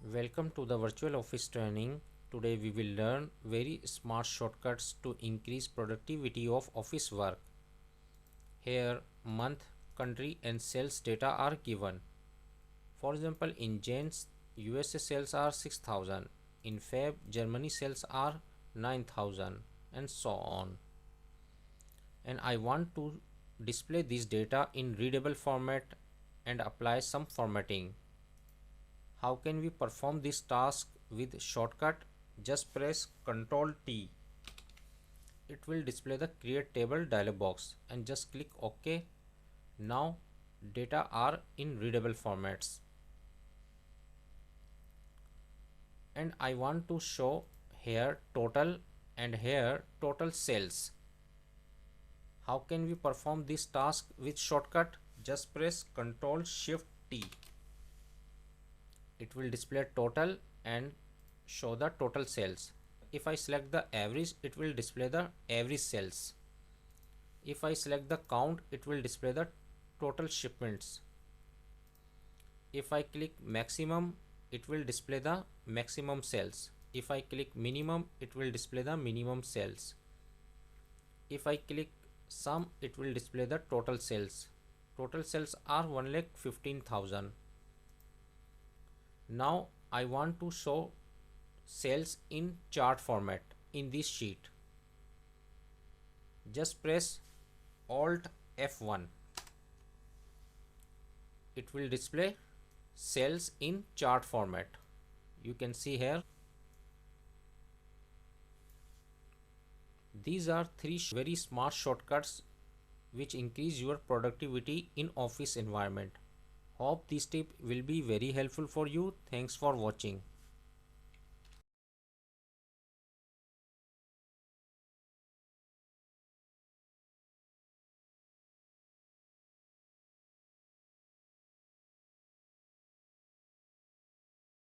Welcome to the virtual office training. Today we will learn very smart shortcuts to increase productivity of office work. Here month, country and sales data are given. For example, in January USA sales are 6000, in Feb Germany sales are 9000 and so on. And I want to display this data in readable format and apply some formatting. How can we perform this task with shortcut? Just press Ctrl T. It will display the create table dialog box and just click OK. Now data are in readable formats. And I want to show here total and here total sales. How can we perform this task with shortcut? Just press Ctrl Shift T. It will display total and show the total sales. If I select the average, it will display the average sales. If I select the count, it will display the total shipments. If I click maximum, it will display the maximum sales. If I click minimum, it will display the minimum sales. If I click sum, it will display the total sales. Total sales are 1,15,000. Now I want to show sales in chart format in this sheet. Just press Alt F1. It will display sales in chart format. You can see here. These are three very smart shortcuts which increase your productivity in office environment. Hope this tip will be very helpful for you. Thanks for watching.